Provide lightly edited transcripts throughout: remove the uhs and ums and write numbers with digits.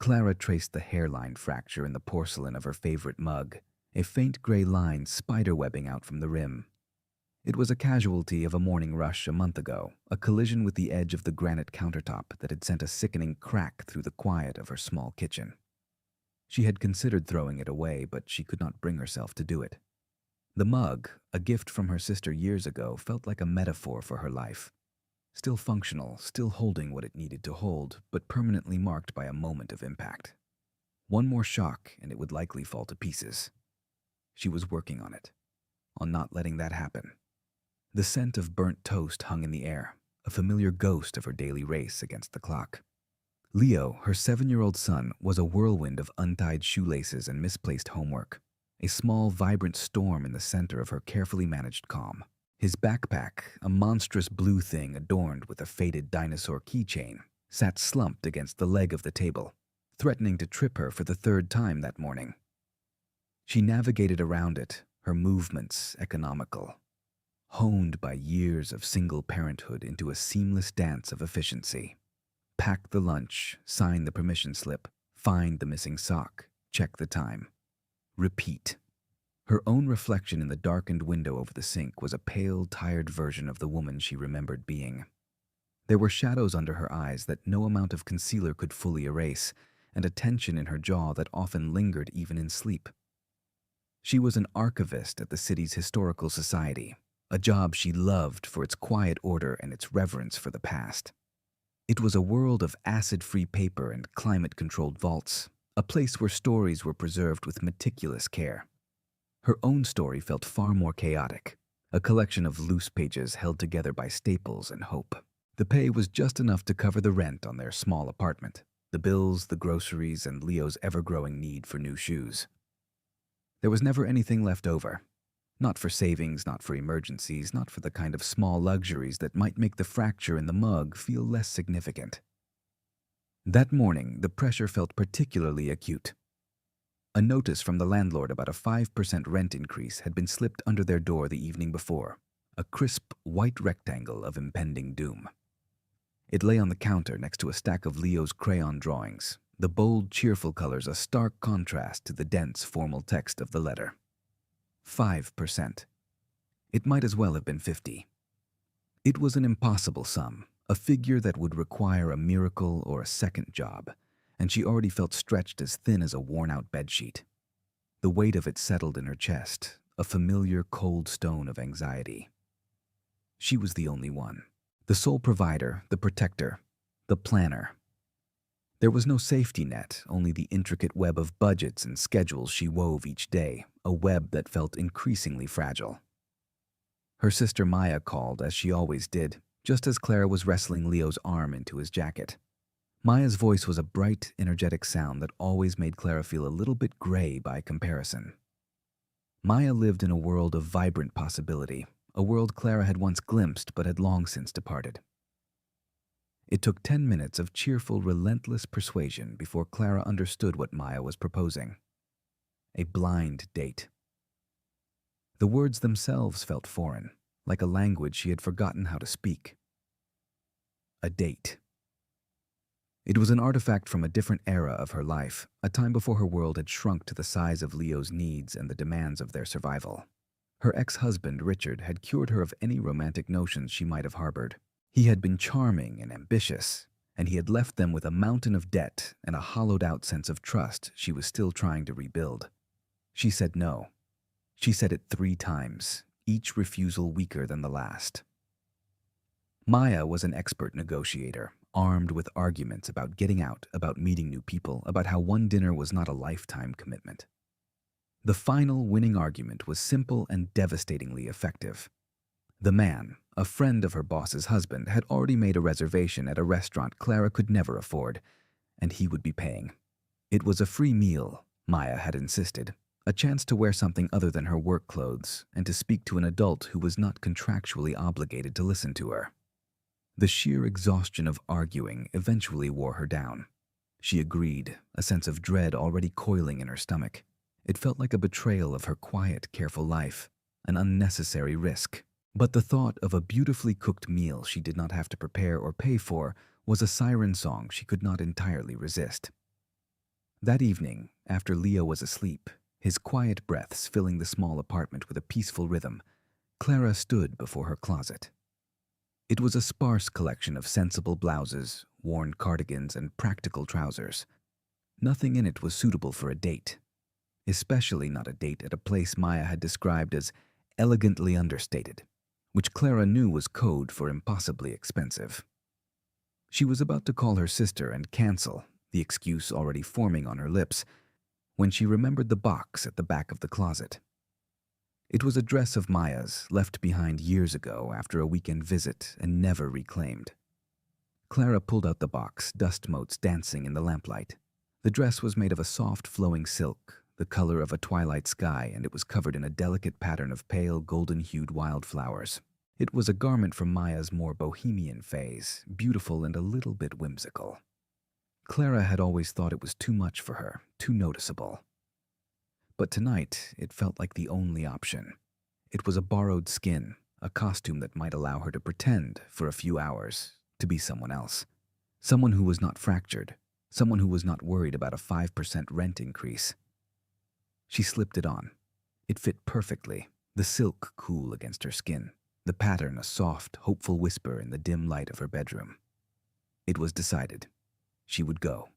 Clara traced the hairline fracture in the porcelain of her favorite mug, a faint gray line spiderwebbing out from the rim. It was a casualty of a morning rush a month ago, a collision with the edge of the granite countertop that had sent a sickening crack through the quiet of her small kitchen. She had considered throwing it away, but she could not bring herself to do it. The mug, a gift from her sister years ago, felt like a metaphor for her life. Still functional, still holding what it needed to hold, but permanently marked by a moment of impact. One more shock and it would likely fall to pieces. She was working on it, on not letting that happen. The scent of burnt toast hung in the air, a familiar ghost of her daily race against the clock. Leo, her 7-year-old son, was a whirlwind of untied shoelaces and misplaced homework, a small, vibrant storm in the center of her carefully managed calm. His backpack, a monstrous blue thing adorned with a faded dinosaur keychain, sat slumped against the leg of the table, threatening to trip her for the 3rd time that morning. She navigated around it, her movements economical, honed by years of single parenthood into a seamless dance of efficiency. Pack the lunch, sign the permission slip, find the missing sock, check the time. Repeat. Her own reflection in the darkened window over the sink was a pale, tired version of the woman she remembered being. There were shadows under her eyes that no amount of concealer could fully erase, and a tension in her jaw that often lingered even in sleep. She was an archivist at the city's historical society, a job she loved for its quiet order and its reverence for the past. It was a world of acid-free paper and climate-controlled vaults, a place where stories were preserved with meticulous care. Her own story felt far more chaotic, a collection of loose pages held together by staples and hope. The pay was just enough to cover the rent on their small apartment, the bills, the groceries, and Leo's ever-growing need for new shoes. There was never anything left over. Not for savings, not for emergencies, not for the kind of small luxuries that might make the fracture in the mug feel less significant. That morning, the pressure felt particularly acute. A notice from the landlord about a 5% rent increase had been slipped under their door the evening before, a crisp, white rectangle of impending doom. It lay on the counter next to a stack of Leo's crayon drawings, the bold, cheerful colors a stark contrast to the dense, formal text of the letter. 5%. It might as well have been 50. It was an impossible sum, a figure that would require a miracle or a second job, and she already felt stretched as thin as a worn-out bedsheet. The weight of it settled in her chest, a familiar cold stone of anxiety. She was the only one, the sole provider, the protector, the planner. There was no safety net, only the intricate web of budgets and schedules she wove each day, a web that felt increasingly fragile. Her sister Maya called, as she always did, just as Clara was wrestling Leo's arm into his jacket. Maya's voice was a bright, energetic sound that always made Clara feel a little bit gray by comparison. Maya lived in a world of vibrant possibility, a world Clara had once glimpsed but had long since departed. It took 10 minutes of cheerful, relentless persuasion before Clara understood what Maya was proposing. A blind date. The words themselves felt foreign, like a language she had forgotten how to speak. A date. It was an artifact from a different era of her life, a time before her world had shrunk to the size of Leo's needs and the demands of their survival. Her ex-husband, Richard, had cured her of any romantic notions she might have harbored. He had been charming and ambitious, and he had left them with a mountain of debt and a hollowed-out sense of trust she was still trying to rebuild. She said no. She said it 3 times, each refusal weaker than the last. Maya was an expert negotiator, armed with arguments about getting out, about meeting new people, about how one dinner was not a lifetime commitment. The final winning argument was simple and devastatingly effective. The man, a friend of her boss's husband, had already made a reservation at a restaurant Clara could never afford, and he would be paying. It was a free meal, Maya had insisted, a chance to wear something other than her work clothes and to speak to an adult who was not contractually obligated to listen to her. The sheer exhaustion of arguing eventually wore her down. She agreed, a sense of dread already coiling in her stomach. It felt like a betrayal of her quiet, careful life, an unnecessary risk. But the thought of a beautifully cooked meal she did not have to prepare or pay for was a siren song she could not entirely resist. That evening, after Leo was asleep, his quiet breaths filling the small apartment with a peaceful rhythm, Clara stood before her closet. It was a sparse collection of sensible blouses, worn cardigans, and practical trousers. Nothing in it was suitable for a date, especially not a date at a place Maya had described as elegantly understated, which Clara knew was code for impossibly expensive. She was about to call her sister and cancel, the excuse already forming on her lips, when she remembered the box at the back of the closet. It was a dress of Maya's, left behind years ago after a weekend visit and never reclaimed. Clara pulled out the box, dust motes dancing in the lamplight. The dress was made of a soft, flowing silk, the color of a twilight sky, and it was covered in a delicate pattern of pale, golden-hued wildflowers. It was a garment from Maya's more bohemian phase, beautiful and a little bit whimsical. Clara had always thought it was too much for her, too noticeable. But tonight, it felt like the only option. It was a borrowed skin, a costume that might allow her to pretend, for a few hours, to be someone else. Someone who was not fractured, someone who was not worried about a 5% rent increase. She slipped it on. It fit perfectly, the silk cool against her skin, the pattern a soft, hopeful whisper in the dim light of her bedroom. It was decided. She would go.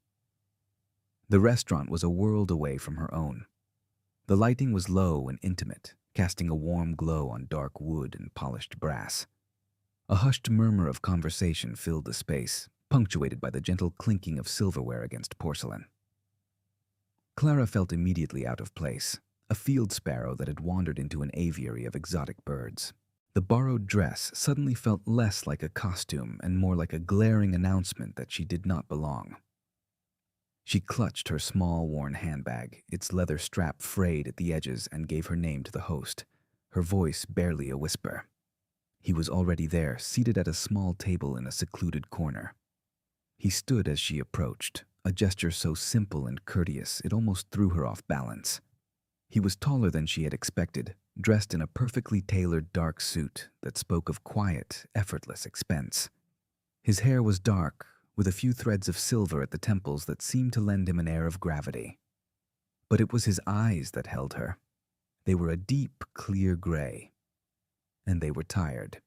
The restaurant was a world away from her own. The lighting was low and intimate, casting a warm glow on dark wood and polished brass. A hushed murmur of conversation filled the space, punctuated by the gentle clinking of silverware against porcelain. Clara felt immediately out of place, a field sparrow that had wandered into an aviary of exotic birds. The borrowed dress suddenly felt less like a costume and more like a glaring announcement that she did not belong. She clutched her small, worn handbag, its leather strap frayed at the edges, and gave her name to the host, her voice barely a whisper. He was already there, seated at a small table in a secluded corner. He stood as she approached, a gesture so simple and courteous it almost threw her off balance. He was taller than she had expected, dressed in a perfectly tailored dark suit that spoke of quiet, effortless expense. His hair was dark, with a few threads of silver at the temples that seemed to lend him an air of gravity. But it was his eyes that held her. They were a deep, clear gray, and they were tired.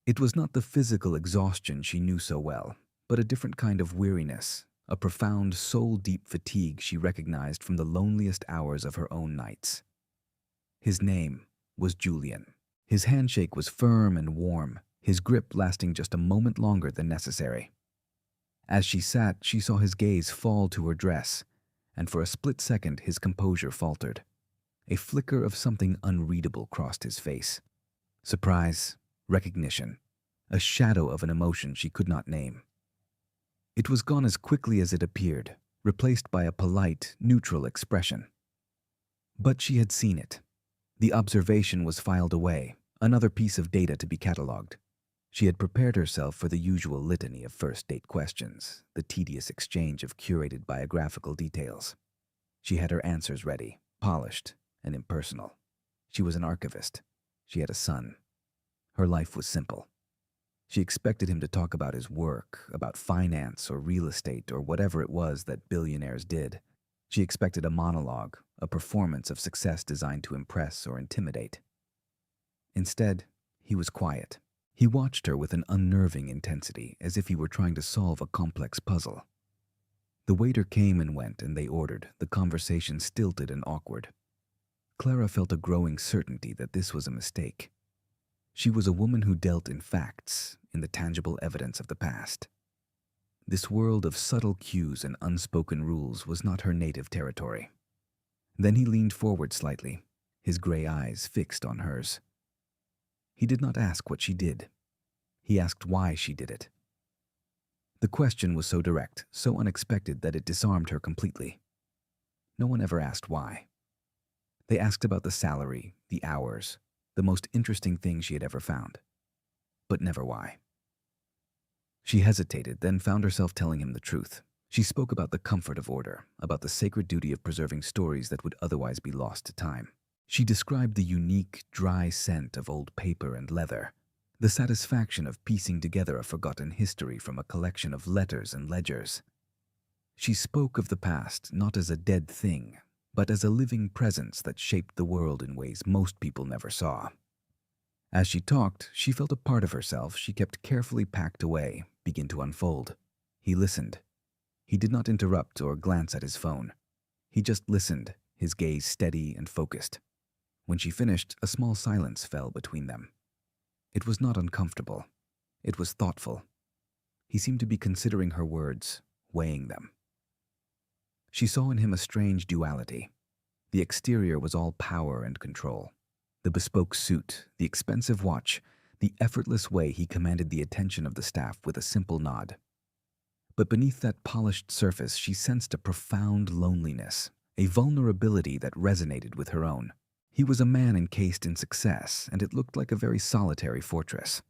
It was not the physical exhaustion she knew so well, but a different kind of weariness, a profound, soul-deep fatigue she recognized from the loneliest hours of her own nights. His name was Julian. His handshake was firm and warm, his grip lasting just a moment longer than necessary. As she sat, she saw his gaze fall to her dress, and for a split second his composure faltered. A flicker of something unreadable crossed his face. Surprise, recognition, a shadow of an emotion she could not name. It was gone as quickly as it appeared, replaced by a polite, neutral expression. But she had seen it. The observation was filed away, another piece of data to be catalogued. She had prepared herself for the usual litany of first-date questions, the tedious exchange of curated biographical details. She had her answers ready, polished, and impersonal. She was an archivist. She had a son. Her life was simple. She expected him to talk about his work, about finance or real estate or whatever it was that billionaires did. She expected a monologue, a performance of success designed to impress or intimidate. Instead, he was quiet. He watched her with an unnerving intensity, as if he were trying to solve a complex puzzle. The waiter came and went, and they ordered, the conversation stilted and awkward. Clara felt a growing certainty that this was a mistake. She was a woman who dealt in facts, in the tangible evidence of the past. This world of subtle cues and unspoken rules was not her native territory. Then he leaned forward slightly, his gray eyes fixed on hers. He did not ask what she did. He asked why she did it. The question was so direct, so unexpected that it disarmed her completely. No one ever asked why. They asked about the salary, the hours, the most interesting thing she had ever found, but never why. She hesitated, then found herself telling him the truth. She spoke about the comfort of order, about the sacred duty of preserving stories that would otherwise be lost to time. She described the unique, dry scent of old paper and leather, the satisfaction of piecing together a forgotten history from a collection of letters and ledgers. She spoke of the past not as a dead thing, but as a living presence that shaped the world in ways most people never saw. As she talked, she felt a part of herself she kept carefully packed away begin to unfold. He listened. He did not interrupt or glance at his phone. He just listened, his gaze steady and focused. When she finished, a small silence fell between them. It was not uncomfortable. It was thoughtful. He seemed to be considering her words, weighing them. She saw in him a strange duality. The exterior was all power and control. The bespoke suit, the expensive watch, the effortless way he commanded the attention of the staff with a simple nod. But beneath that polished surface, she sensed a profound loneliness, a vulnerability that resonated with her own. He was a man encased in success, and it looked like a very solitary fortress.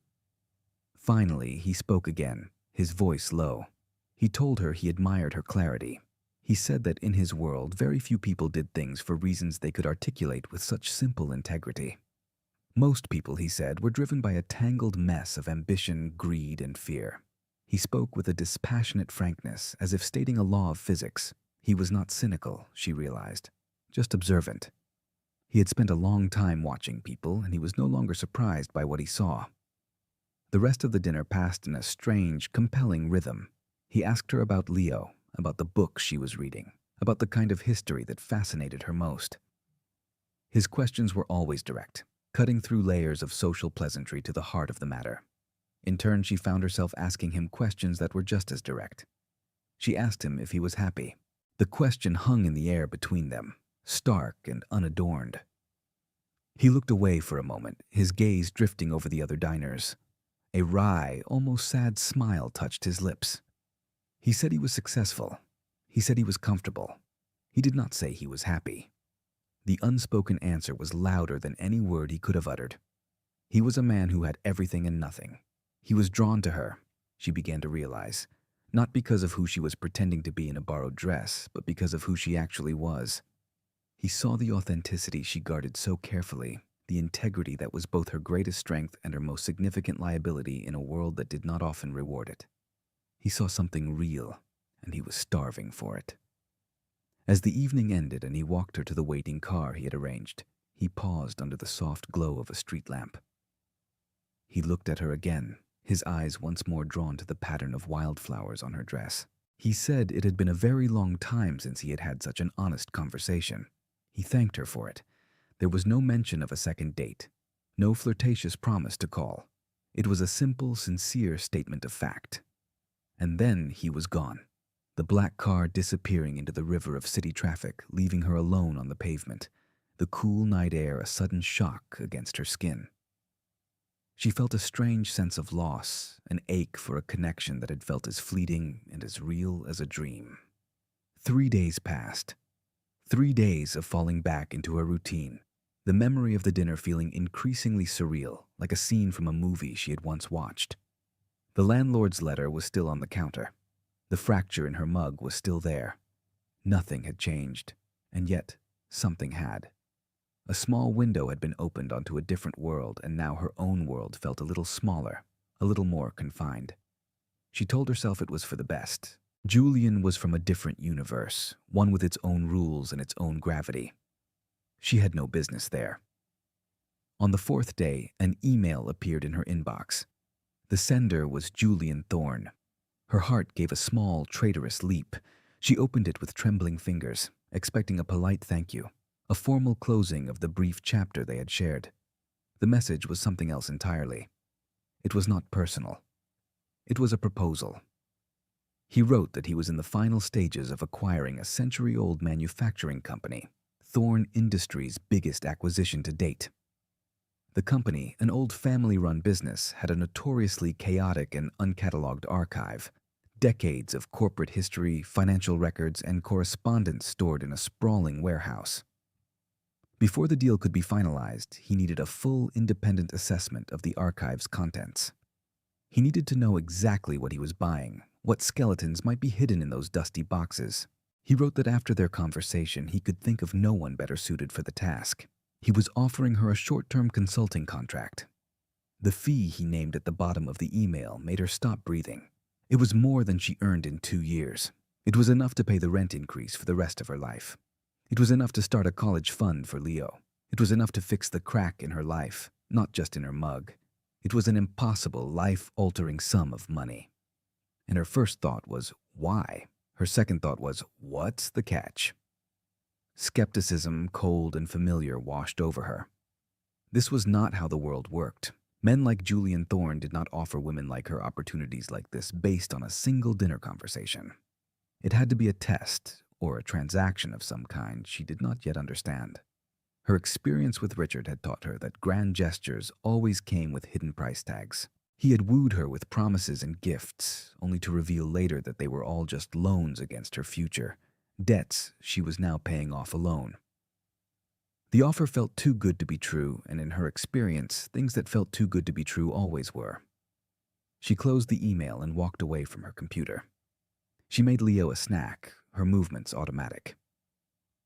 Finally, he spoke again, his voice low. He told her he admired her clarity. He said that in his world, very few people did things for reasons they could articulate with such simple integrity. Most people, he said, were driven by a tangled mess of ambition, greed, and fear. He spoke with a dispassionate frankness, as if stating a law of physics. He was not cynical, she realized, just observant. He had spent a long time watching people, and he was no longer surprised by what he saw. The rest of the dinner passed in a strange, compelling rhythm. He asked her about Leo, about the books she was reading, about the kind of history that fascinated her most. His questions were always direct, cutting through layers of social pleasantry to the heart of the matter. In turn, she found herself asking him questions that were just as direct. She asked him if he was happy. The question hung in the air between them, stark and unadorned. He looked away for a moment, his gaze drifting over the other diners. A wry, almost sad smile touched his lips. He said he was successful. He said he was comfortable. He did not say he was happy. The unspoken answer was louder than any word he could have uttered. He was a man who had everything and nothing. He was drawn to her, she began to realize, not because of who she was pretending to be in a borrowed dress, but because of who she actually was. He saw the authenticity she guarded so carefully, the integrity that was both her greatest strength and her most significant liability in a world that did not often reward it. He saw something real, and he was starving for it. As the evening ended and he walked her to the waiting car he had arranged, he paused under the soft glow of a street lamp. He looked at her again, his eyes once more drawn to the pattern of wildflowers on her dress. He said it had been a very long time since he had had such an honest conversation. He thanked her for it. There was no mention of a second date, no flirtatious promise to call. It was a simple, sincere statement of fact. And then he was gone, the black car disappearing into the river of city traffic, leaving her alone on the pavement, the cool night air a sudden shock against her skin. She felt a strange sense of loss, an ache for a connection that had felt as fleeting and as real as a dream. 3 days passed. 3 days of falling back into her routine, the memory of the dinner feeling increasingly surreal, like a scene from a movie she had once watched. The landlord's letter was still on the counter. The fracture in her mug was still there. Nothing had changed, and yet something had. A small window had been opened onto a different world, and now her own world felt a little smaller, a little more confined. She told herself it was for the best. Julian was from a different universe, one with its own rules and its own gravity. She had no business there. On the 4th day, an email appeared in her inbox. The sender was Julian Thorne. Her heart gave a small, traitorous leap. She opened it with trembling fingers, expecting a polite thank you, a formal closing of the brief chapter they had shared. The message was something else entirely. It was not personal. It was a proposal. He wrote that he was in the final stages of acquiring a century-old manufacturing company, Thorne Industries' biggest acquisition to date. The company, an old family-run business, had a notoriously chaotic and uncatalogued archive, decades of corporate history, financial records, and correspondence stored in a sprawling warehouse. Before the deal could be finalized, he needed a full independent assessment of the archive's contents. He needed to know exactly what he was buying, what skeletons might be hidden in those dusty boxes. He wrote that after their conversation, he could think of no one better suited for the task. He was offering her a short-term consulting contract. The fee he named at the bottom of the email made her stop breathing. It was more than she earned in 2 years. It was enough to pay the rent increase for the rest of her life. It was enough to start a college fund for Leo. It was enough to fix the crack in her life, not just in her mug. It was an impossible, life-altering sum of money. And her first thought was, why? Her second thought was, what's the catch? Skepticism, cold and familiar, washed over her. This was not how the world worked. Men like Julian Thorne did not offer women like her opportunities like this based on a single dinner conversation. It had to be a test or a transaction of some kind she did not yet understand. Her experience with Richard had taught her that grand gestures always came with hidden price tags. He had wooed her with promises and gifts, only to reveal later that they were all just loans against her future, debts she was now paying off alone. The offer felt too good to be true, and in her experience, things that felt too good to be true always were. She closed the email and walked away from her computer. She made Leo a snack, her movements automatic.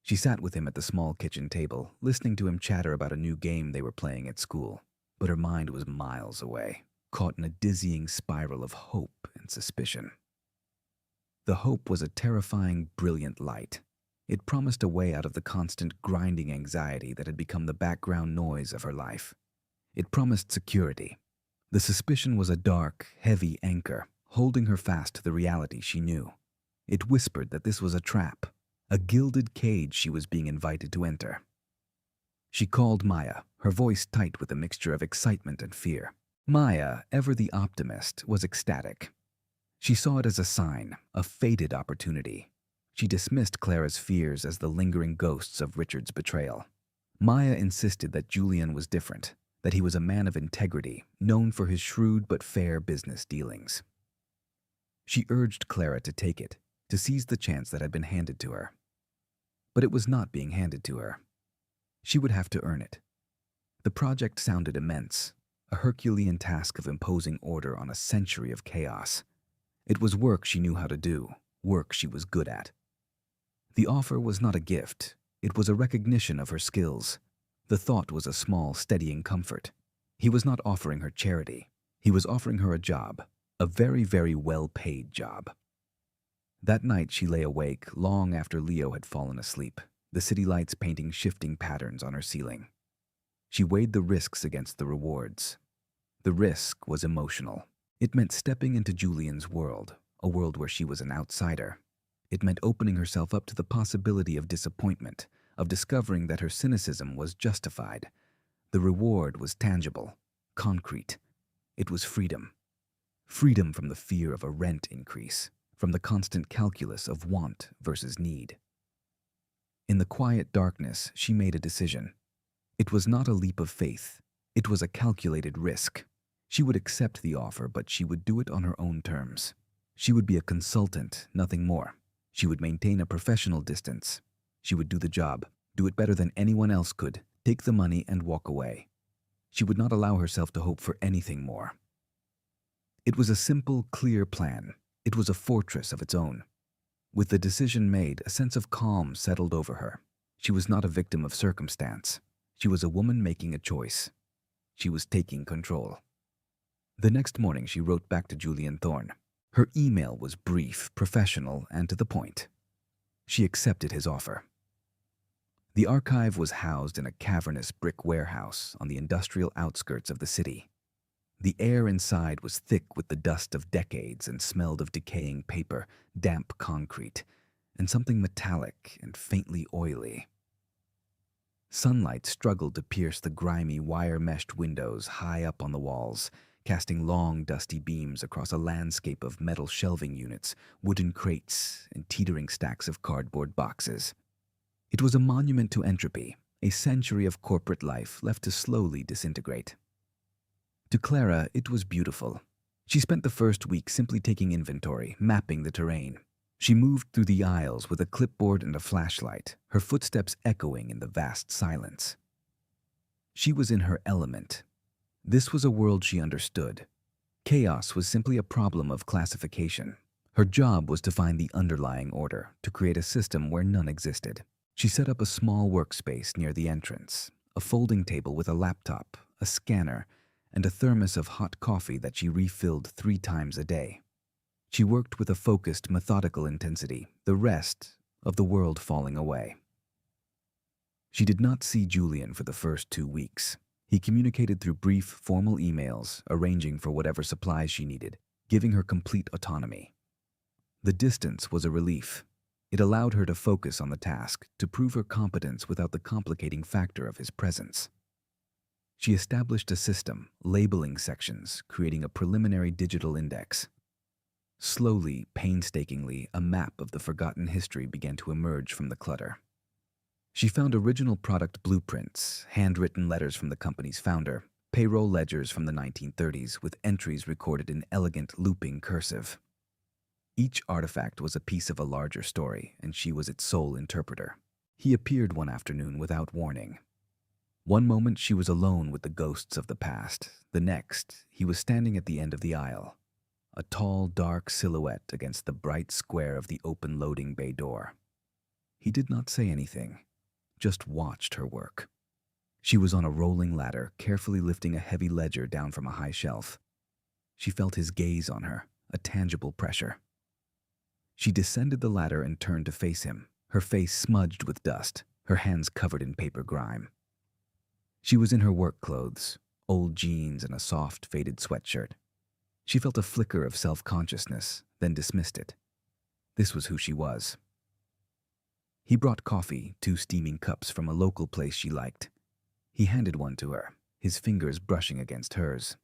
She sat with him at the small kitchen table, listening to him chatter about a new game they were playing at school, but her mind was miles away, caught in a dizzying spiral of hope and suspicion. The hope was a terrifying, brilliant light. It promised a way out of the constant grinding anxiety that had become the background noise of her life. It promised security. The suspicion was a dark, heavy anchor, holding her fast to the reality she knew. It whispered that this was a trap, a gilded cage she was being invited to enter. She called Maya, her voice tight with a mixture of excitement and fear. Maya, ever the optimist, was ecstatic. She saw it as a sign, a fated opportunity. She dismissed Clara's fears as the lingering ghosts of Richard's betrayal. Maya insisted that Julian was different, that he was a man of integrity, known for his shrewd but fair business dealings. She urged Clara to take it, to seize the chance that had been handed to her. But it was not being handed to her. She would have to earn it. The project sounded immense, a Herculean task of imposing order on a century of chaos. It was work she knew how to do, work she was good at. The offer was not a gift, it was a recognition of her skills. The thought was a small, steadying comfort. He was not offering her charity. He was offering her a job, a very, very well-paid job. That night she lay awake long after Leo had fallen asleep, the city lights painting shifting patterns on her ceiling. She weighed the risks against the rewards. The risk was emotional. It meant stepping into Julian's world, a world where she was an outsider. It meant opening herself up to the possibility of disappointment, of discovering that her cynicism was justified. The reward was tangible, concrete. It was freedom. Freedom from the fear of a rent increase, from the constant calculus of want versus need. In the quiet darkness, she made a decision. It was not a leap of faith. It was a calculated risk. She would accept the offer, but she would do it on her own terms. She would be a consultant, nothing more. She would maintain a professional distance. She would do the job, do it better than anyone else could, take the money and walk away. She would not allow herself to hope for anything more. It was a simple, clear plan. It was a fortress of its own. With the decision made, a sense of calm settled over her. She was not a victim of circumstance. She was a woman making a choice. She was taking control. The next morning, she wrote back to Julian Thorne. Her email was brief, professional, and to the point. She accepted his offer. The archive was housed in a cavernous brick warehouse on the industrial outskirts of the city. The air inside was thick with the dust of decades and smelled of decaying paper, damp concrete, and something metallic and faintly oily. Sunlight struggled to pierce the grimy wire-meshed windows high up on the walls, casting long, dusty beams across a landscape of metal shelving units, wooden crates, and teetering stacks of cardboard boxes. It was a monument to entropy, a century of corporate life left to slowly disintegrate. To Clara, it was beautiful. She spent the first week simply taking inventory, mapping the terrain. She moved through the aisles with a clipboard and a flashlight, her footsteps echoing in the vast silence. She was in her element. This was a world she understood. Chaos was simply a problem of classification. Her job was to find the underlying order, to create a system where none existed. She set up a small workspace near the entrance, a folding table with a laptop, a scanner, and a thermos of hot coffee that she refilled 3 times a day. She worked with a focused, methodical intensity, the rest of the world falling away. She did not see Julian for the first 2 weeks. He communicated through brief, formal emails, arranging for whatever supplies she needed, giving her complete autonomy. The distance was a relief. It allowed her to focus on the task, to prove her competence without the complicating factor of his presence. She established a system, labeling sections, creating a preliminary digital index. Slowly, painstakingly, a map of the forgotten history began to emerge from the clutter. She found original product blueprints, handwritten letters from the company's founder, payroll ledgers from the 1930s with entries recorded in elegant, looping cursive. Each artifact was a piece of a larger story, and she was its sole interpreter. He appeared one afternoon without warning. One moment she was alone with the ghosts of the past. The next, he was standing at the end of the aisle, a tall, dark silhouette against the bright square of the open loading bay door. He did not say anything, just watched her work. She was on a rolling ladder, carefully lifting a heavy ledger down from a high shelf. She felt his gaze on her, a tangible pressure. She descended the ladder and turned to face him, her face smudged with dust, her hands covered in paper grime. She was in her work clothes, old jeans and a soft, faded sweatshirt. She felt a flicker of self-consciousness, then dismissed it. This was who she was. He brought coffee, 2 steaming cups from a local place she liked. He handed one to her, his fingers brushing against hers.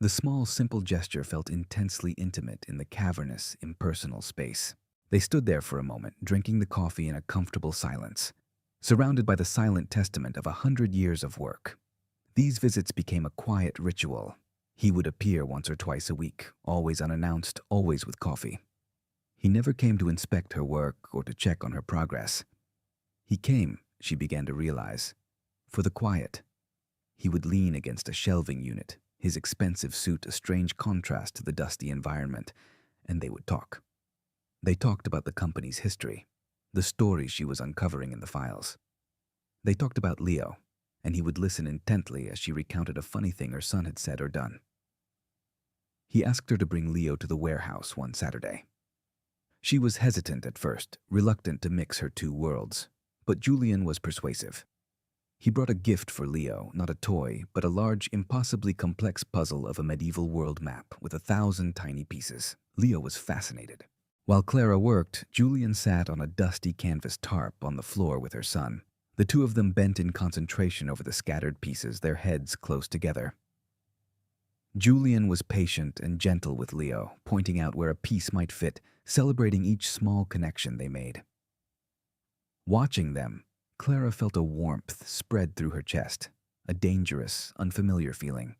The small, simple gesture felt intensely intimate in the cavernous, impersonal space. They stood there for a moment, drinking the coffee in a comfortable silence, surrounded by the silent testament of 100 years of work. These visits became a quiet ritual. He would appear once or twice a week, always unannounced, always with coffee. He never came to inspect her work or to check on her progress. He came, she began to realize, for the quiet. He would lean against a shelving unit, his expensive suit a strange contrast to the dusty environment, and they would talk. They talked about the company's history, the stories she was uncovering in the files. They talked about Leo, and he would listen intently as she recounted a funny thing her son had said or done. He asked her to bring Leo to the warehouse one Saturday. She was hesitant at first, reluctant to mix her 2 worlds, but Julian was persuasive. He brought a gift for Leo, not a toy, but a large, impossibly complex puzzle of a medieval world map with 1,000 tiny pieces. Leo was fascinated. While Clara worked, Julian sat on a dusty canvas tarp on the floor with her son. The 2 of them bent in concentration over the scattered pieces, their heads close together. Julian was patient and gentle with Leo, pointing out where a piece might fit, celebrating each small connection they made. Watching them, Clara felt a warmth spread through her chest, a dangerous, unfamiliar feeling.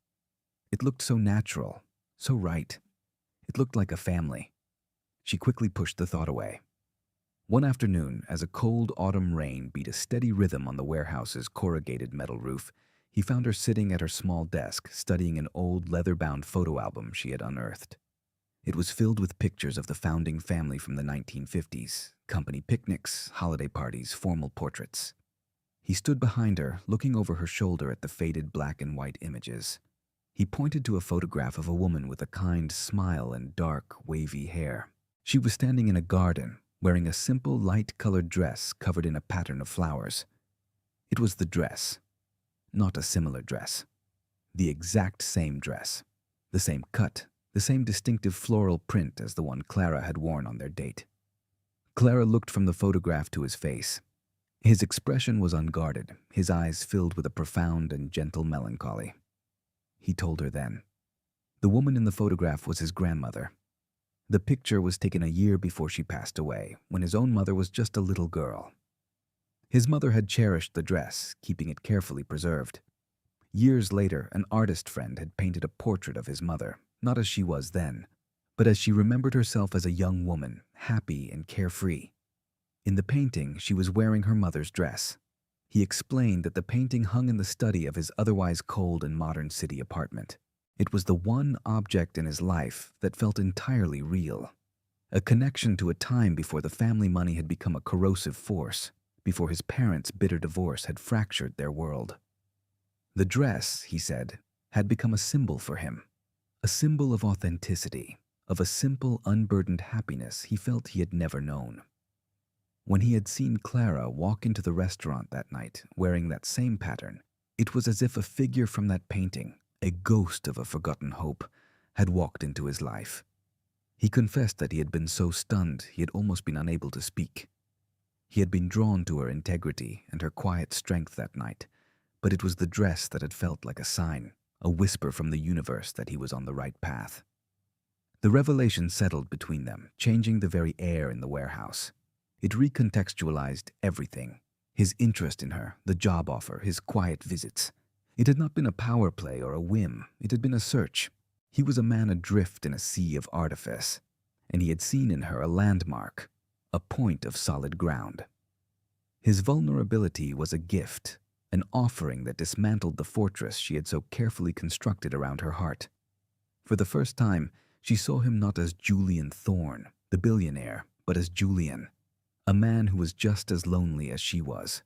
It looked so natural, so right. It looked like a family. She quickly pushed the thought away. One afternoon, as a cold autumn rain beat a steady rhythm on the warehouse's corrugated metal roof, he found her sitting at her small desk, studying an old leather-bound photo album she had unearthed. It was filled with pictures of the founding family from the 1950s, company picnics, holiday parties, formal portraits. He stood behind her, looking over her shoulder at the faded black and white images. He pointed to a photograph of a woman with a kind smile and dark, wavy hair. She was standing in a garden, wearing a simple, light-colored dress covered in a pattern of flowers. It was the dress, not a similar dress. The exact same dress, the same cut, the same distinctive floral print as the one Clara had worn on their date. Clara looked from the photograph to his face. His expression was unguarded, his eyes filled with a profound and gentle melancholy. He told her then. The woman in the photograph was his grandmother. The picture was taken a year before she passed away, when his own mother was just a little girl. His mother had cherished the dress, keeping it carefully preserved. Years later, an artist friend had painted a portrait of his mother, not as she was then, but as she remembered herself as a young woman, happy and carefree. In the painting, she was wearing her mother's dress. He explained that the painting hung in the study of his otherwise cold and modern city apartment. It was the one object in his life that felt entirely real, a connection to a time before the family money had become a corrosive force, before his parents' bitter divorce had fractured their world. The dress, he said, had become a symbol for him, a symbol of authenticity, of a simple, unburdened happiness he felt he had never known. When he had seen Clara walk into the restaurant that night wearing that same pattern, it was as if a figure from that painting, a ghost of a forgotten hope, had walked into his life. He confessed that he had been so stunned he had almost been unable to speak. He had been drawn to her integrity and her quiet strength that night, but it was the dress that had felt like a sign, a whisper from the universe that he was on the right path. The revelation settled between them, changing the very air in the warehouse. It recontextualized everything. His interest in her, the job offer, his quiet visits. It had not been a power play or a whim. It had been a search. He was a man adrift in a sea of artifice, and he had seen in her a landmark, a point of solid ground. His vulnerability was a gift, an offering that dismantled the fortress she had so carefully constructed around her heart. For the first time, she saw him not as Julian Thorne, the billionaire, but as Julian, a man who was just as lonely as she was.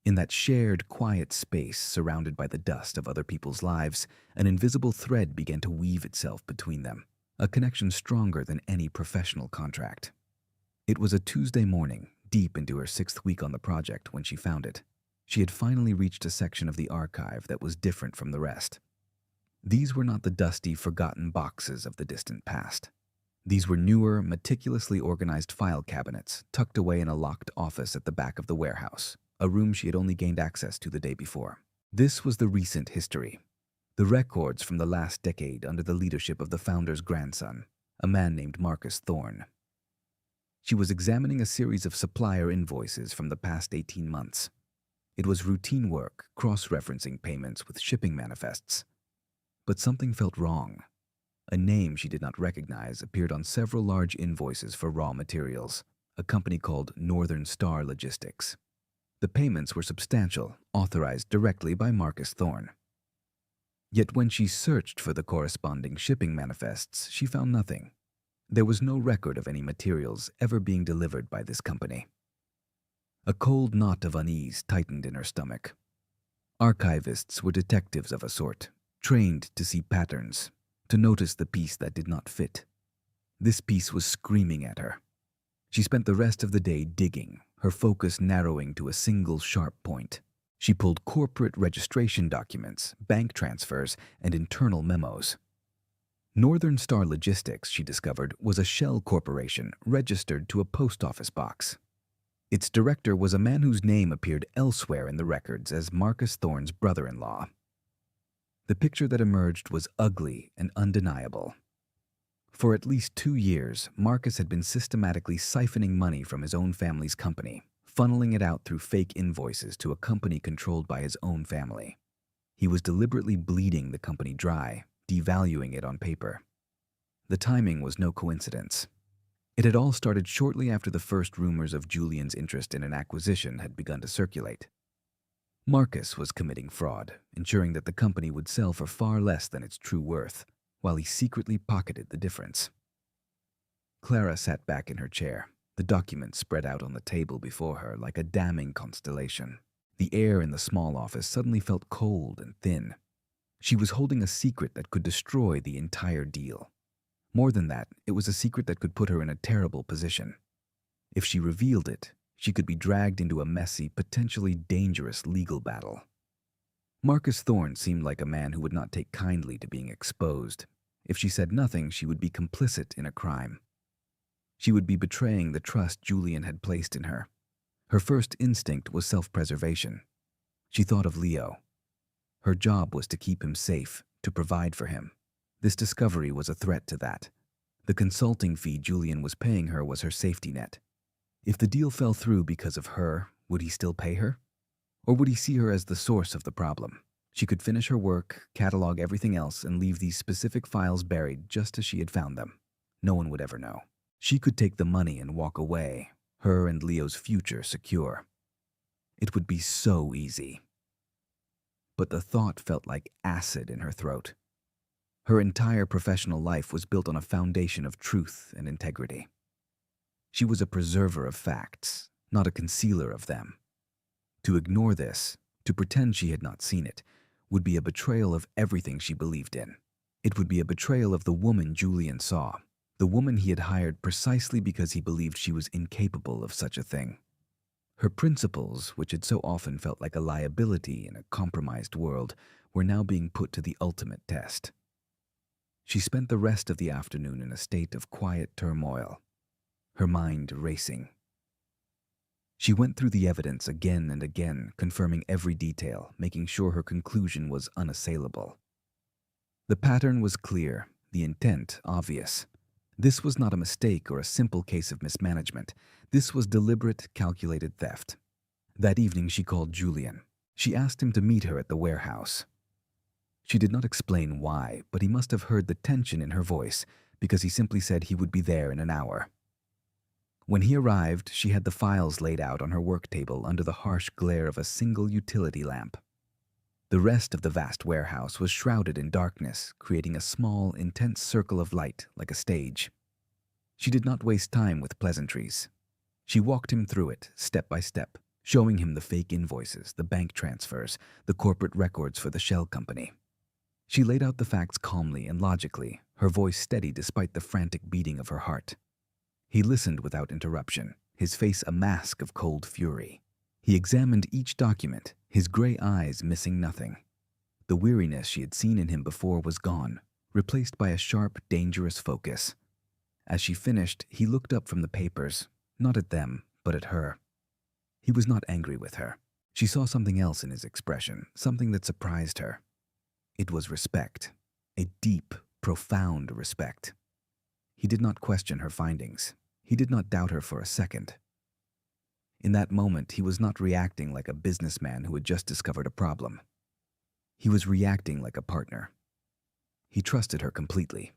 In that shared, quiet space surrounded by the dust of other people's lives, an invisible thread began to weave itself between them, a connection stronger than any professional contract. It was a Tuesday morning, deep into her 6th week on the project, when she found it. She had finally reached a section of the archive that was different from the rest. These were not the dusty, forgotten boxes of the distant past. These were newer, meticulously organized file cabinets tucked away in a locked office at the back of the warehouse, a room she had only gained access to the day before. This was the recent history, the records from the last decade under the leadership of the founder's grandson, a man named Marcus Thorne. She was examining a series of supplier invoices from the past 18 months. It was routine work, cross-referencing payments with shipping manifests. But something felt wrong. A name she did not recognize appeared on several large invoices for raw materials, a company called Northern Star Logistics. The payments were substantial, authorized directly by Marcus Thorne. Yet when she searched for the corresponding shipping manifests, she found nothing. There was no record of any materials ever being delivered by this company. A cold knot of unease tightened in her stomach. Archivists were detectives of a sort, trained to see patterns, to notice the piece that did not fit. This piece was screaming at her. She spent the rest of the day digging, her focus narrowing to a single sharp point. She pulled corporate registration documents, bank transfers, and internal memos. Northern Star Logistics, she discovered, was a shell corporation registered to a post office box. Its director was a man whose name appeared elsewhere in the records as Marcus Thorne's brother-in-law. The picture that emerged was ugly and undeniable. For at least 2 years, Marcus had been systematically siphoning money from his own family's company, funneling it out through fake invoices to a company controlled by his own family. He was deliberately bleeding the company dry, devaluing it on paper. The timing was no coincidence. It had all started shortly after the first rumors of Julian's interest in an acquisition had begun to circulate. Marcus was committing fraud, ensuring that the company would sell for far less than its true worth, while he secretly pocketed the difference. Clara sat back in her chair, the documents spread out on the table before her like a damning constellation. The air in the small office suddenly felt cold and thin. She was holding a secret that could destroy the entire deal. More than that, it was a secret that could put her in a terrible position. If she revealed it, she could be dragged into a messy, potentially dangerous legal battle. Marcus Thorne seemed like a man who would not take kindly to being exposed. If she said nothing, she would be complicit in a crime. She would be betraying the trust Julian had placed in her. Her first instinct was self-preservation. She thought of Leo. Her job was to keep him safe, to provide for him. This discovery was a threat to that. The consulting fee Julian was paying her was her safety net. If the deal fell through because of her, would he still pay her? Or would he see her as the source of the problem? She could finish her work, catalog everything else, and leave these specific files buried just as she had found them. No one would ever know. She could take the money and walk away, her and Leo's future secure. It would be so easy. But the thought felt like acid in her throat. Her entire professional life was built on a foundation of truth and integrity. She was a preserver of facts, not a concealer of them. To ignore this, to pretend she had not seen it, would be a betrayal of everything she believed in. It would be a betrayal of the woman Julian saw, The woman he had hired precisely because he believed she was incapable of such a thing. Her principles, which had so often felt like a liability in a compromised world, were now being put to the ultimate test. She spent the rest of the afternoon in a state of quiet turmoil, her mind racing. She went through the evidence again and again, confirming every detail, making sure her conclusion was unassailable. The pattern was clear, the intent obvious. This was not a mistake or a simple case of mismanagement. This was deliberate, calculated theft. That evening she called Julian. She asked him to meet her at the warehouse. She did not explain why, but he must have heard the tension in her voice, because he simply said he would be there in an hour. When he arrived, she had the files laid out on her work table under the harsh glare of a single utility lamp. The rest of the vast warehouse was shrouded in darkness, creating a small, intense circle of light like a stage. She did not waste time with pleasantries. She walked him through it, step by step, showing him the fake invoices, the bank transfers, the corporate records for the shell company. She laid out the facts calmly and logically, her voice steady despite the frantic beating of her heart. He listened without interruption, his face a mask of cold fury. He examined each document, his gray eyes missing nothing. The weariness she had seen in him before was gone, replaced by a sharp, dangerous focus. As she finished, he looked up from the papers, not at them, but at her. He was not angry with her. She saw something else in his expression, something that surprised her. It was respect, a deep, profound respect. He did not question her findings. He did not doubt her for a second. In that moment, he was not reacting like a businessman who had just discovered a problem. He was reacting like a partner. He trusted her completely.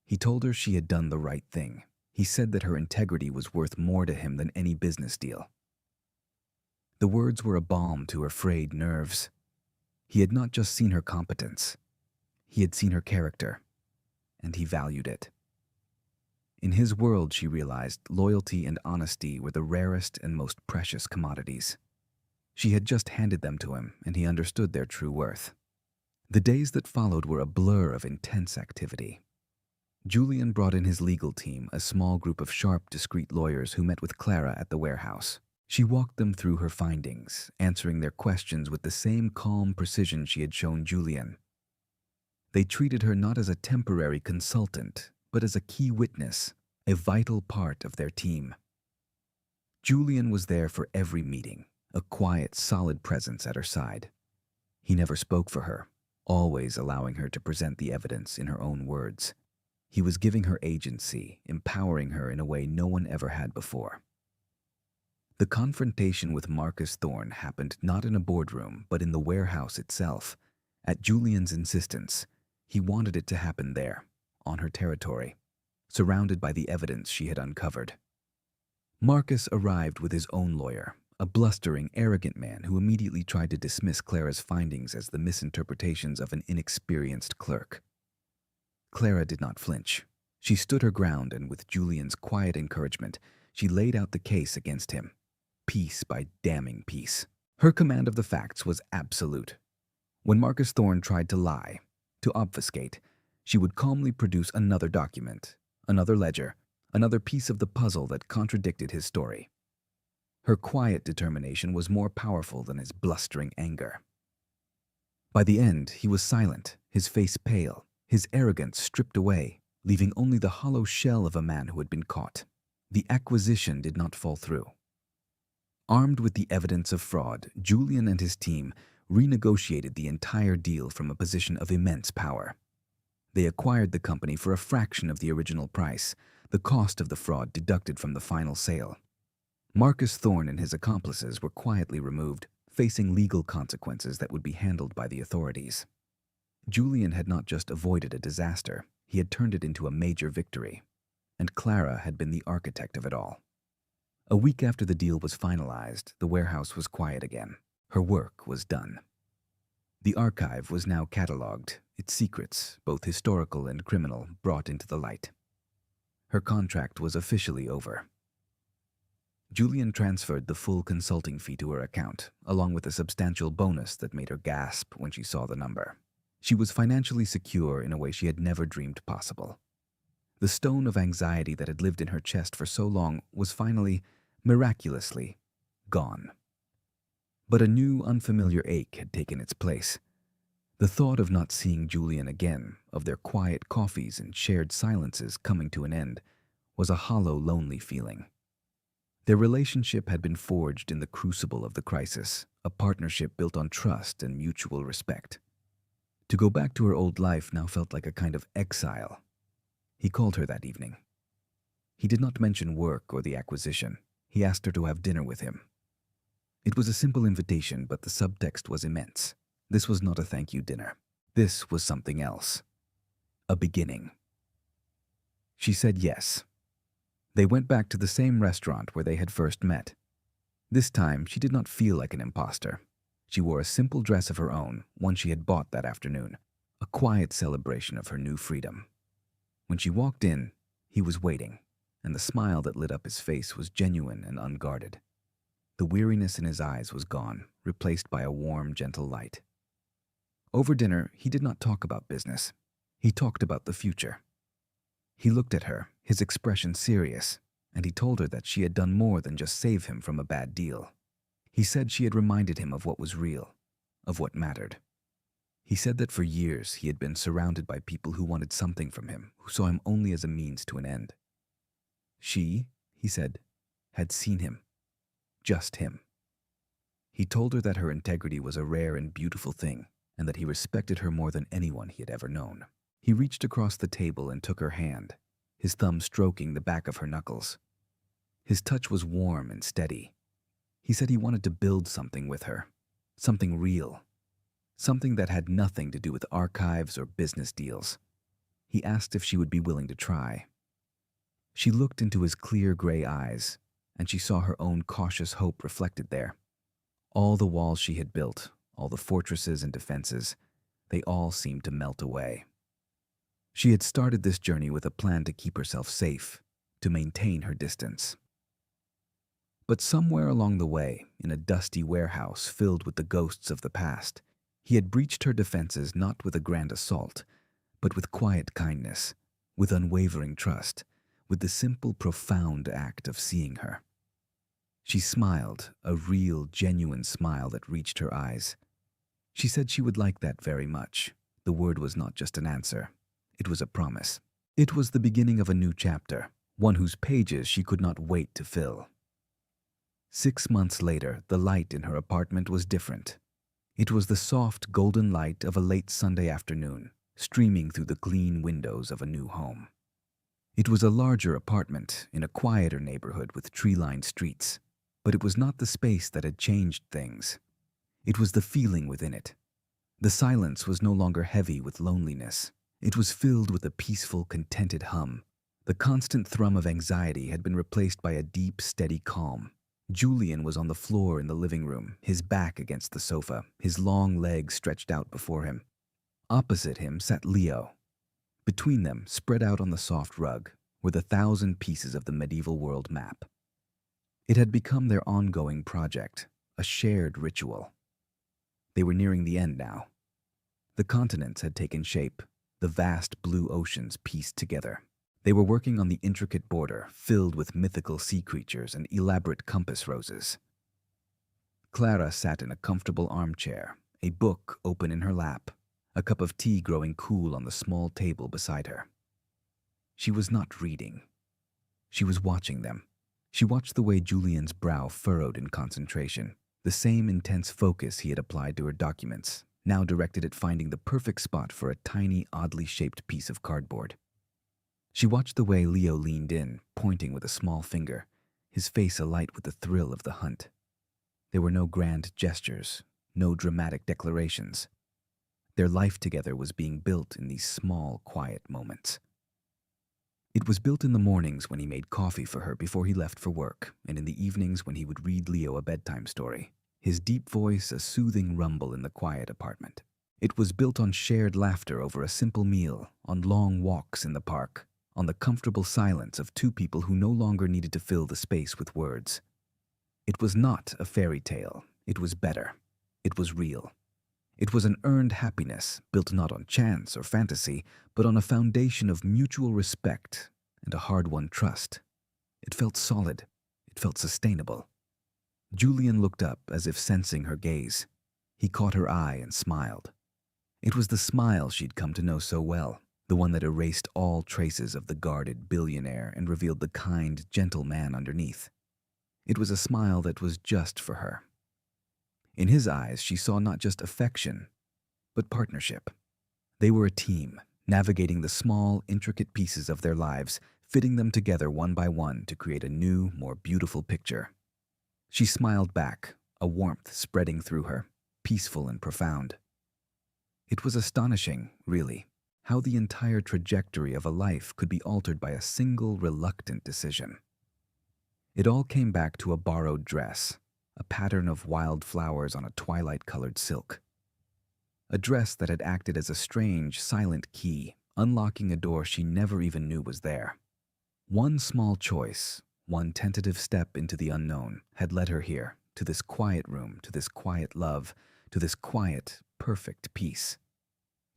He told her she had done the right thing. He said that her integrity was worth more to him than any business deal. The words were a balm to her frayed nerves. He had not just seen her competence. He had seen her character, and he valued it. In his world, she realized, loyalty and honesty were the rarest and most precious commodities. She had just handed them to him, and he understood their true worth. The days that followed were a blur of intense activity. Julian brought in his legal team, a small group of sharp, discreet lawyers who met with Clara at the warehouse. She walked them through her findings, answering their questions with the same calm precision she had shown Julian. They treated her not as a temporary consultant, but as a key witness, a vital part of their team. Julian was there for every meeting, a quiet, solid presence at her side. He never spoke for her, always allowing her to present the evidence in her own words. He was giving her agency, empowering her in a way no one ever had before. The confrontation with Marcus Thorne happened not in a boardroom, but in the warehouse itself. At Julian's insistence, he wanted it to happen there, on her territory, surrounded by the evidence she had uncovered. Marcus arrived with his own lawyer, a blustering, arrogant man who immediately tried to dismiss Clara's findings as the misinterpretations of an inexperienced clerk. Clara did not flinch. She stood her ground, and with Julian's quiet encouragement, she laid out the case against him, piece by damning piece. Her command of the facts was absolute. When Marcus Thorne tried to lie, to obfuscate, she would calmly produce another document, another ledger, another piece of the puzzle that contradicted his story. Her quiet determination was more powerful than his blustering anger. By the end, he was silent, his face pale, his arrogance stripped away, leaving only the hollow shell of a man who had been caught. The acquisition did not fall through. Armed with the evidence of fraud, Julian and his team renegotiated the entire deal from a position of immense power. They acquired the company for a fraction of the original price, the cost of the fraud deducted from the final sale. Marcus Thorne and his accomplices were quietly removed, facing legal consequences that would be handled by the authorities. Julian had not just avoided a disaster, he had turned it into a major victory, and Clara had been the architect of it all. A week after the deal was finalized, the warehouse was quiet again. Her work was done. The archive was now catalogued, its secrets, both historical and criminal, brought into the light. Her contract was officially over. Julian transferred the full consulting fee to her account, along with a substantial bonus that made her gasp when she saw the number. She was financially secure in a way she had never dreamed possible. The stone of anxiety that had lived in her chest for so long was finally, miraculously, gone. But a new, unfamiliar ache had taken its place. The thought of not seeing Julian again, of their quiet coffees and shared silences coming to an end, was a hollow, lonely feeling. Their relationship had been forged in the crucible of the crisis, a partnership built on trust and mutual respect. To go back to her old life now felt like a kind of exile. He called her that evening. He did not mention work or the acquisition. He asked her to have dinner with him. It was a simple invitation, but the subtext was immense. This was not a thank you dinner. This was something else. A beginning. She said yes. They went back to the same restaurant where they had first met. This time, she did not feel like an imposter. She wore a simple dress of her own, one she had bought that afternoon, a quiet celebration of her new freedom. When she walked in, he was waiting, and the smile that lit up his face was genuine and unguarded. The weariness in his eyes was gone, replaced by a warm, gentle light. Over dinner, he did not talk about business. He talked about the future. He looked at her, his expression serious, and he told her that she had done more than just save him from a bad deal. He said she had reminded him of what was real, of what mattered. He said that for years he had been surrounded by people who wanted something from him, who saw him only as a means to an end. She, he said, had seen him. Just him. He told her that her integrity was a rare and beautiful thing, and that he respected her more than anyone he had ever known. He reached across the table and took her hand, his thumb stroking the back of her knuckles. His touch was warm and steady. He said he wanted to build something with her, something real, something that had nothing to do with archives or business deals. He asked if she would be willing to try. She looked into his clear gray eyes, and she saw her own cautious hope reflected there. All the walls she had built, all the fortresses and defenses, they all seemed to melt away. She had started this journey with a plan to keep herself safe, to maintain her distance. But somewhere along the way, in a dusty warehouse filled with the ghosts of the past, he had breached her defenses not with a grand assault, but with quiet kindness, with unwavering trust, with the simple, profound act of seeing her. She smiled, a real, genuine smile that reached her eyes. She said she would like that very much. The word was not just an answer. It was a promise. It was the beginning of a new chapter, one whose pages she could not wait to fill. 6 months later, the light in her apartment was different. It was the soft, golden light of a late Sunday afternoon, streaming through the clean windows of a new home. It was a larger apartment in a quieter neighborhood with tree-lined streets, but it was not the space that had changed things. It was the feeling within it. The silence was no longer heavy with loneliness. It was filled with a peaceful, contented hum. The constant thrum of anxiety had been replaced by a deep, steady calm. Julian was on the floor in the living room, his back against the sofa, his long legs stretched out before him. Opposite him sat Leo. Between them, spread out on the soft rug, were the 1,000 pieces of the medieval world map. It had become their ongoing project, a shared ritual. They were nearing the end now. The continents had taken shape, the vast blue oceans pieced together. They were working on the intricate border, filled with mythical sea creatures and elaborate compass roses. Clara sat in a comfortable armchair, a book open in her lap, a cup of tea growing cool on the small table beside her. She was not reading. She was watching them. She watched the way Julian's brow furrowed in concentration. The same intense focus he had applied to her documents, now directed at finding the perfect spot for a tiny, oddly shaped piece of cardboard. She watched the way Leo leaned in, pointing with a small finger, his face alight with the thrill of the hunt. There were no grand gestures, no dramatic declarations. Their life together was being built in these small, quiet moments. It was built in the mornings when he made coffee for her before he left for work, and in the evenings when he would read Leo a bedtime story, his deep voice a soothing rumble in the quiet apartment. It was built on shared laughter over a simple meal, on long walks in the park, on the comfortable silence of two people who no longer needed to fill the space with words. It was not a fairy tale. It was better. It was real. It was an earned happiness built not on chance or fantasy, but on a foundation of mutual respect and a hard-won trust. It felt solid. It felt sustainable. Julian looked up as if sensing her gaze. He caught her eye and smiled. It was the smile she'd come to know so well, the one that erased all traces of the guarded billionaire and revealed the kind, gentle man underneath. It was a smile that was just for her. In his eyes, she saw not just affection, but partnership. They were a team, navigating the small, intricate pieces of their lives, fitting them together one by one to create a new, more beautiful picture. She smiled back, a warmth spreading through her, peaceful and profound. It was astonishing, really, how the entire trajectory of a life could be altered by a single reluctant decision. It all came back to a borrowed dress, a pattern of wild flowers on a twilight-colored silk. A dress that had acted as a strange, silent key, unlocking a door she never even knew was there. One small choice, one tentative step into the unknown, had led her here, to this quiet room, to this quiet love, to this quiet, perfect peace.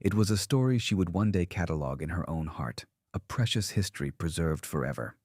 It was a story she would one day catalog in her own heart, a precious history preserved forever.